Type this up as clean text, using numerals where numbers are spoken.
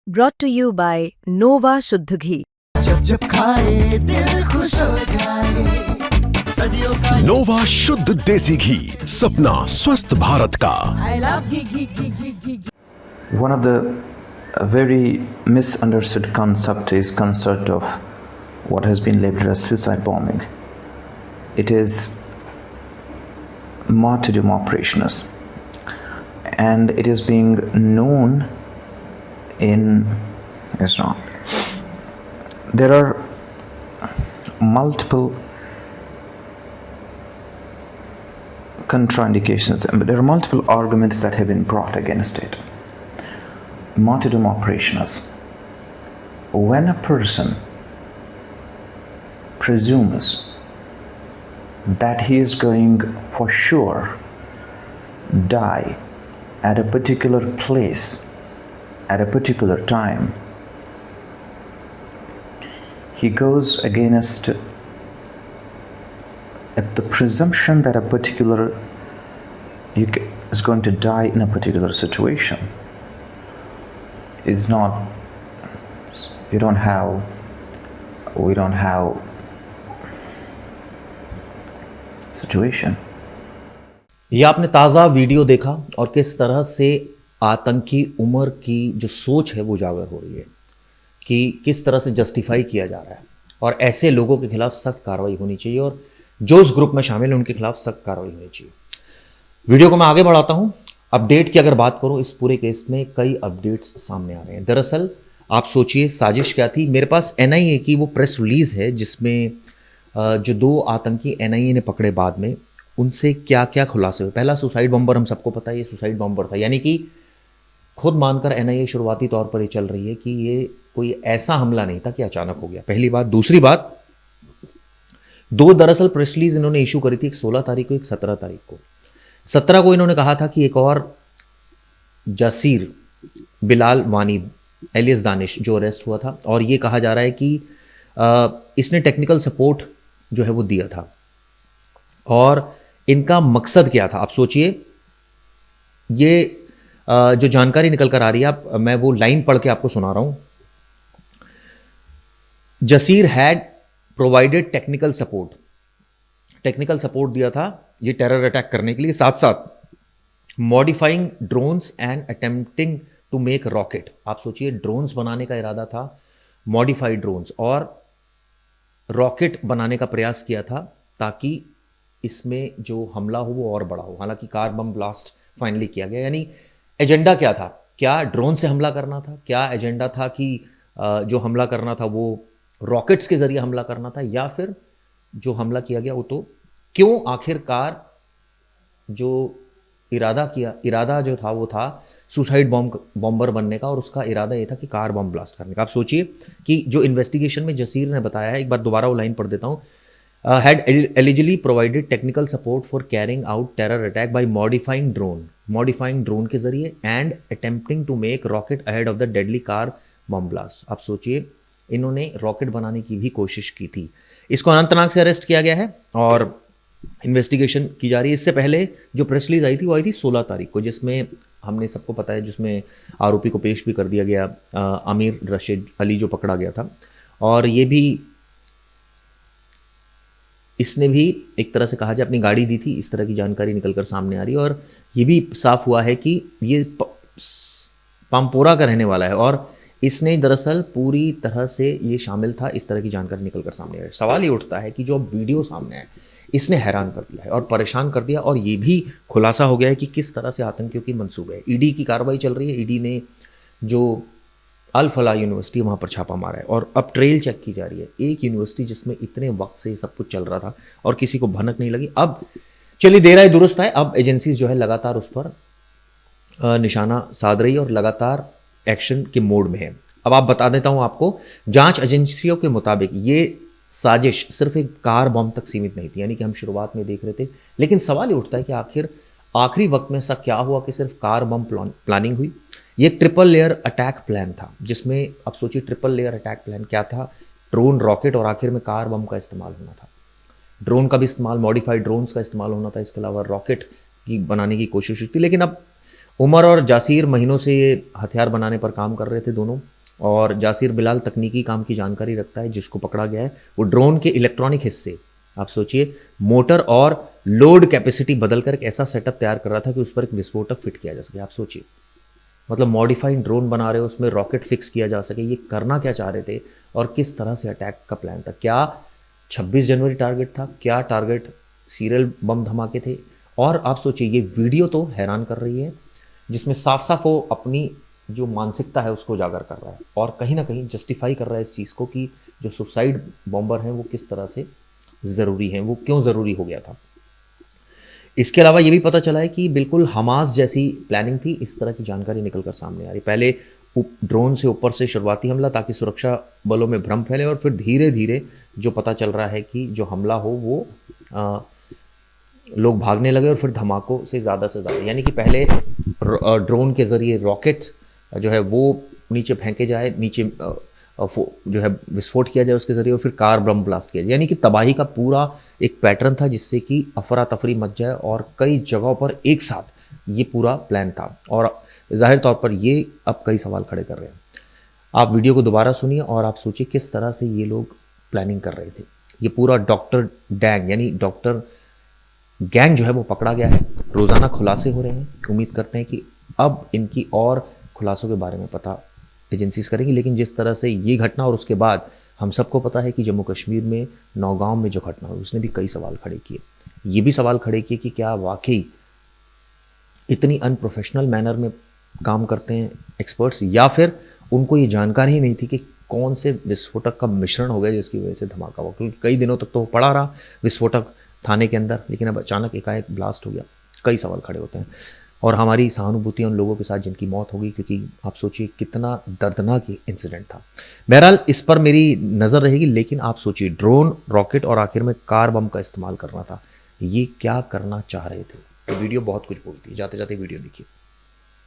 brought to you by Nova शुद्ध घी। जब जब खाए दिल खुश हो जाए, सदियों का नोवा शुद्ध देसी घी, सपना स्वस्थ भारत का। I love ghee. One of the very misunderstood concept is concept of what has been labeled as suicide bombing. It is martyrdom operations, and it is being known in Islam. There are multiple contraindications, but there are multiple arguments that have been brought against it. Martyrdom operations. When a person presumes that he is going for sure die at a particular place at a particular time, he goes against the presumption that a particular is going to die in a particular situation. It's not, we don't have situation. ये आपने ताज़ा video देखा और किस तरह से आतंकी उमर की जो सोच है वो उजागर हो रही है कि किस तरह से जस्टिफाई किया जा रहा है और ऐसे लोगों के खिलाफ सख्त कार्रवाई होनी चाहिए और जो उस ग्रुप में शामिल है उनके खिलाफ सख्त कार्रवाई होनी चाहिए। वीडियो को मैं आगे बढ़ाता हूँ। अपडेट की अगर बात करूँ, इस पूरे केस में कई अपडेट्स सामने आ रहे हैं। दरअसल आप सोचिए साजिश क्या थी। मेरे पास एनआईए की वो प्रेस रिलीज है जिसमें जो 2 आतंकी एनआईए ने पकड़े बाद में उनसे क्या क्या खुलासे हुए। पहला सुसाइड बॉम्बर, हम सबको पता है ये सुसाइड बॉम्बर था, यानी कि खुद मानकर एनआईए शुरुआती तौर पर ये चल रही है कि ये कोई ऐसा हमला नहीं था कि अचानक हो गया। पहली बात। दूसरी बात, 2 दरअसल प्रेस रिलीज इन्होंने इशू करी थी, एक 16 तारीख को, एक 17 तारीख को। 17 को इन्होंने कहा था कि एक और जसीर बिलाल वानीद एलियस दानिश जो अरेस्ट हुआ था, और ये कहा जा रहा है कि इसने टेक्निकल सपोर्ट जो है वो दिया था। और इनका मकसद क्या था, आप सोचिए। ये जो जानकारी निकल कर आ रही है, मैं वो लाइन पढ़ के आपको सुना रहा हूं। Jasir had provided technical support, technical support दिया था ये टेरर अटैक करने के लिए, साथ साथ modifying drones and attempting to make rocket. आप सोचिए, ड्रोन्स बनाने का इरादा था, मॉडिफाइड ड्रोन्स, और रॉकेट बनाने का प्रयास किया था ताकि इसमें जो हमला हो वो और बड़ा हो। हालांकि कार बम ब्लास्ट फाइनली किया गया। यानी एजेंडा क्या था? क्या ड्रोन से हमला करना था? क्या एजेंडा था कि जो हमला करना था वो रॉकेट्स के जरिए हमला करना था, या फिर जो हमला किया गया वो तो क्यों आखिरकार जो इरादा जो था वो था सुसाइड बॉम्बर बनने का, और उसका इरादा ये था कि कार बम ब्लास्ट करने का। आप सोचिए कि जो इन्वेस्टिगेशन में जसीर ने बताया है, एक बार दोबारा वो लाइन पढ़ देता हूँ। had allegedly provided technical support for carrying out terror attack by modifying drone के जरिए and attempting to make rocket ahead of the deadly car bomb blast। आप सोचिए, इन्होंने रॉकेट बनाने की भी कोशिश की थी। इसको अनंतनाग से अरेस्ट किया गया है और इन्वेस्टिगेशन की जा रही है। इससे पहले जो प्रेस रिलीज आई थी वो आई थी 16 तारीख को, जिसमें हमने सबको पता है, जिसमें आरोपी को पेश भी कर दिया गया, आमिर रशीद अली जो पकड़ा गया था। और ये भी, इसने भी एक तरह से कहा जाए अपनी गाड़ी दी थी, इस तरह की जानकारी निकलकर सामने आ रही है। और ये भी साफ हुआ है कि ये पामपोरा का रहने वाला है और इसने दरअसल पूरी तरह से ये शामिल था, इस तरह की जानकारी निकलकर सामने आ रही है। सवाल ये उठता है कि जो अब वीडियो सामने है इसने हैरान कर दिया है और परेशान कर दिया, और ये भी खुलासा हो गया है कि किस तरह से आतंकियों की मंसूबे है। ईडी की कार्रवाई चल रही है। ईडी ने जो अल फलाह यूनिवर्सिटी वहाँ पर छापा मारा है और अब ट्रेल चेक की जा रही है। एक यूनिवर्सिटी जिसमें इतने वक्त से सब कुछ चल रहा था और किसी को भनक नहीं लगी, अब चलिए देर आए दुरुस्त है। अब एजेंसीज जो है लगातार उस पर निशाना साध रही है और लगातार एक्शन के मोड में है। अब आप बता देता हूँ आपको, जांच एजेंसियों के मुताबिक ये साजिश सिर्फ एक कार बम तक सीमित नहीं थी, यानी कि हम शुरुआत में देख रहे थे। लेकिन सवाल ये उठता है कि आखिर आखिरी वक्त में ऐसा क्या हुआ कि सिर्फ कार बम प्लानिंग हुई? ये एक ट्रिपल लेयर अटैक प्लान था, जिसमें आप सोचिए ट्रिपल लेयर अटैक प्लान क्या था? ड्रोन, रॉकेट और आखिर में कार बम का इस्तेमाल होना था। ड्रोन का भी इस्तेमाल, मॉडिफाइड ड्रोन्स का इस्तेमाल होना था, इसके अलावा रॉकेट की बनाने की कोशिश थी। लेकिन अब उमर और जासीर महीनों से ये हथियार बनाने पर काम कर रहे थे दोनों, और जासिर बिलाल तकनीकी काम की जानकारी रखता है, जिसको पकड़ा गया है वो ड्रोन के इलेक्ट्रॉनिक हिस्से, आप सोचिए, मोटर और लोड कैपेसिटी बदलकर एक ऐसा सेटअप तैयार कर रहा था कि उस पर एक विस्फोटक फिट किया जा सके। आप सोचिए, मतलब मॉडिफाइड ड्रोन बना रहे हो, उसमें रॉकेट फिक्स किया जा सके। ये करना क्या चाह रहे थे और किस तरह से अटैक का प्लान था? क्या 26 जनवरी टारगेट था? क्या टारगेट सीरियल बम धमाके थे? और आप सोचिए, ये वीडियो तो हैरान कर रही है, जिसमें साफ साफ वो अपनी जो मानसिकता है उसको उजागर कर रहा है और कहीं ना कहीं जस्टिफाई कर रहा है इस चीज़ को कि जो सुसाइड बॉम्बर हैं वो किस तरह से ज़रूरी हैं, वो क्यों ज़रूरी हो गया था। इसके अलावा ये भी पता चला है कि बिल्कुल हमास जैसी प्लानिंग थी, इस तरह की जानकारी निकल कर सामने आ रही। पहले ड्रोन से ऊपर से शुरुआती हमला ताकि सुरक्षा बलों में भ्रम फैले, और फिर धीरे धीरे जो पता चल रहा है कि जो हमला हो वो लोग भागने लगे और फिर धमाकों से ज़्यादा, यानी कि पहले ड्रोन के ज़रिए रॉकेट जो है वो नीचे फेंके जाए, नीचे जो है विस्फोट किया जाए उसके ज़रिए, और फिर कार बम ब्लास्ट किया जाए, यानी कि तबाही का पूरा एक पैटर्न था जिससे कि अफरा तफरी मच जाए और कई जगहों पर एक साथ ये पूरा प्लान था। और जाहिर तौर पर ये अब कई सवाल खड़े कर रहे हैं। आप वीडियो को दोबारा सुनिए और आप सोचिए किस तरह से ये लोग प्लानिंग कर रहे थे। ये पूरा डॉक्टर डैंग यानी डॉक्टर गैंग जो है वो पकड़ा गया है। रोज़ाना खुलासे हो रहे हैं। उम्मीद करते हैं कि अब इनकी और खुलासों के बारे में पता एजेंसीज करेंगी। लेकिन जिस तरह से ये घटना और उसके बाद हम सबको पता है कि जम्मू कश्मीर में नौगांव में जो घटना हुई उसने भी कई सवाल खड़े किए। ये भी सवाल खड़े किए कि क्या वाकई इतनी अनप्रोफेशनल मैनर में काम करते हैं एक्सपर्ट्स, या फिर उनको ये जानकारी ही नहीं थी कि कौन से विस्फोटक का मिश्रण हो गया जिसकी वजह से धमाका हुआ। क्योंकि कई दिनों तक तो पड़ा रहा विस्फोटक थाने के अंदर, लेकिन अब अचानक एकाएक ब्लास्ट हो गया। कई सवाल खड़े होते हैं और हमारी सहानुभूति उन लोगों के साथ जिनकी मौत हो गई, क्योंकि आप सोचिए कितना दर्दनाक इंसिडेंट था। बहरहाल इस पर मेरी नज़र रहेगी। लेकिन आप सोचिए, ड्रोन, रॉकेट और आखिर में कार बम का इस्तेमाल करना था, ये क्या करना चाह रहे थे? तो वीडियो बहुत कुछ बोलती है। जाते जाते वीडियो देखिए।